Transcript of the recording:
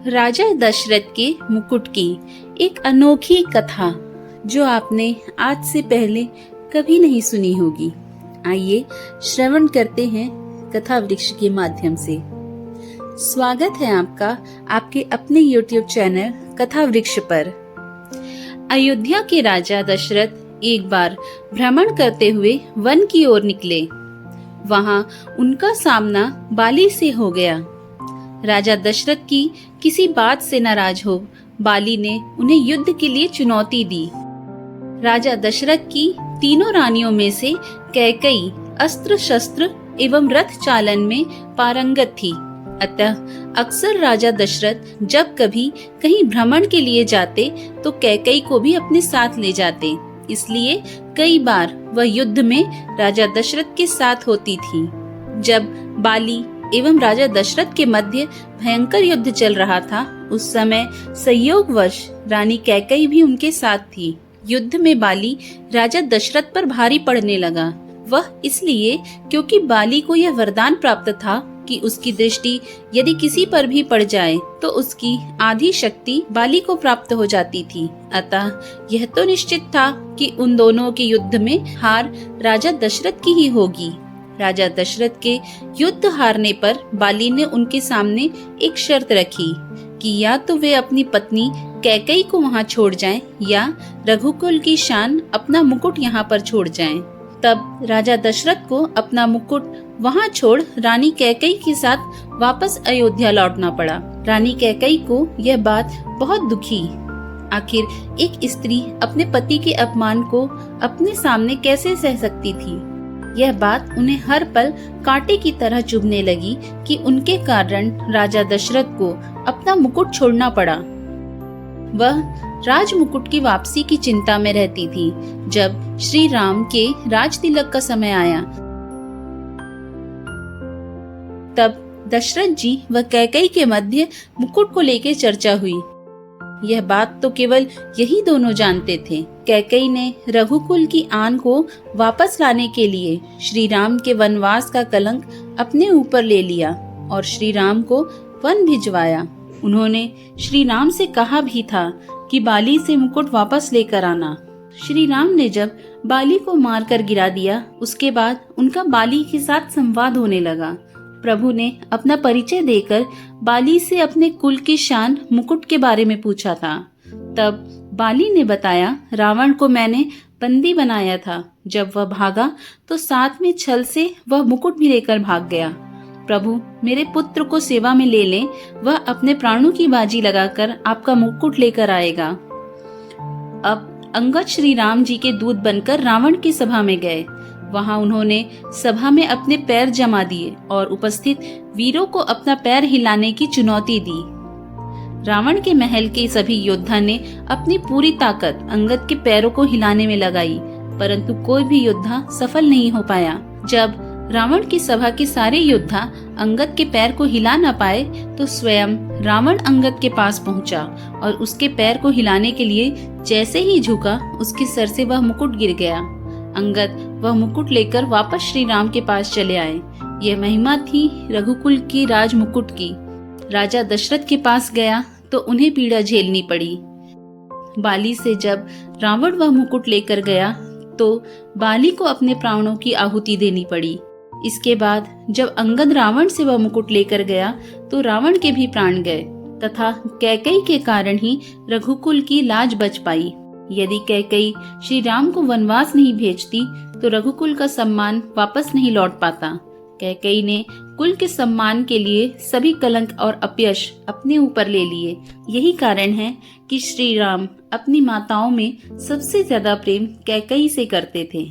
राजा दशरथ के मुकुट की एक अनोखी कथा जो आपने आज से पहले कभी नहीं सुनी होगी। आइए श्रवण करते हैं कथा वृक्ष के माध्यम से। स्वागत है आपका आपके अपने YouTube चैनल कथा वृक्ष पर। अयोध्या के राजा दशरथ एक बार भ्रमण करते हुए वन की ओर निकले। वहां उनका सामना बाली से हो गया। राजा दशरथ की किसी बात से नाराज हो बाली ने उन्हें युद्ध के लिए चुनौती दी। राजा दशरथ की तीनों रानियों में से कैकेयी अस्त्र शस्त्र एवं रथ चालन में पारंगत थी। अतः अक्सर राजा दशरथ जब कभी कहीं भ्रमण के लिए जाते तो कैकेयी को भी अपने साथ ले जाते। इसलिए कई बार वह युद्ध में राजा दशरथ के साथ होती थी। जब बाली एवं राजा दशरथ के मध्य भयंकर युद्ध चल रहा था, उस समय संयोगवश रानी कैकेयी भी उनके साथ थी। युद्ध में बाली राजा दशरथ पर भारी पड़ने लगा। वह इसलिए क्योंकि बाली को यह वरदान प्राप्त था कि उसकी दृष्टि यदि किसी पर भी पड़ जाए तो उसकी आधी शक्ति बाली को प्राप्त हो जाती थी। अतः यह तो निश्चित था कि उन दोनों के युद्ध में हार राजा दशरथ की ही होगी। राजा दशरथ के युद्ध हारने पर बाली ने उनके सामने एक शर्त रखी कि या तो वे अपनी पत्नी कैकेयी को वहां छोड़ जाएं या रघुकुल की शान अपना मुकुट यहाँ पर छोड़ जाएं। तब राजा दशरथ को अपना मुकुट वहां छोड़ रानी कैकेयी के साथ वापस अयोध्या लौटना पड़ा। रानी कैकेयी को यह बात बहुत दुखी। आखिर एक स्त्री अपने पति के अपमान को अपने सामने कैसे सह सकती थी। यह बात उन्हें हर पल कांटे की तरह चुभने लगी कि उनके कारण राजा दशरथ को अपना मुकुट छोड़ना पड़ा। वह राज मुकुट की वापसी की चिंता में रहती थी। जब श्री राम के राज तिलक का समय आया तब दशरथ जी व कैकेयी के मध्य मुकुट को लेकर चर्चा हुई। यह बात तो केवल यही दोनों जानते थे। कैकेयी ने रघुकुल की आन को वापस लाने के लिए श्री राम के वनवास का कलंक अपने ऊपर ले लिया और श्री राम को वन भिजवाया। उन्होंने श्री राम से कहा भी था कि बाली से मुकुट वापस लेकर आना। श्री राम ने जब बाली को मारकर गिरा दिया, उसके बाद उनका बाली के साथ संवाद होने लगा। प्रभु ने अपना परिचय देकर बाली से अपने कुल की शान मुकुट के बारे में पूछा था। तब बाली ने बताया, रावण को मैंने बंदी बनाया था। जब वह भागा तो साथ में छल से वह मुकुट भी लेकर भाग गया। प्रभु मेरे पुत्र को सेवा में ले लें, वह अपने प्राणों की बाजी लगाकर आपका मुकुट लेकर आएगा। अब अंगद श्री राम जी के दूत बनकर रावण की सभा में गए। वहां उन्होंने सभा में अपने पैर जमा दिए और उपस्थित वीरों को अपना पैर हिलाने की चुनौती दी। रावण के महल के सभी योद्धा ने अपनी पूरी ताकत अंगद के पैरों को हिलाने में लगाई, परंतु कोई भी योद्धा सफल नहीं हो पाया। जब रावण की सभा के सारे योद्धा अंगद के पैर को हिला न पाए तो स्वयं रावण अंगद के पास पहुंचा और उसके पैर को हिलाने के लिए जैसे ही झुका, उसके सर से वह मुकुट गिर गया। अंगद वह मुकुट लेकर वापस श्री राम के पास चले आए। यह महिमा थी रघुकुल की राज मुकुट की। राजा दशरथ के पास गया तो उन्हें पीड़ा झेलनी पड़ी। बाली से जब रावण वह मुकुट लेकर गया तो बाली को अपने प्राणों की आहुति देनी पड़ी। इसके बाद जब अंगद रावण से वह मुकुट लेकर गया तो रावण के भी प्राण गए तथा कैकेयी के कारण ही रघुकुल की लाज बच पाई। यदि कैकेयी श्री राम को वनवास नहीं भेजती तो रघुकुल का सम्मान वापस नहीं लौट पाता। कैकेयी ने कुल के सम्मान के लिए सभी कलंक और अपयश अपने ऊपर ले लिए। यही कारण है कि श्री राम अपनी माताओं में सबसे ज्यादा प्रेम कैकेयी से करते थे।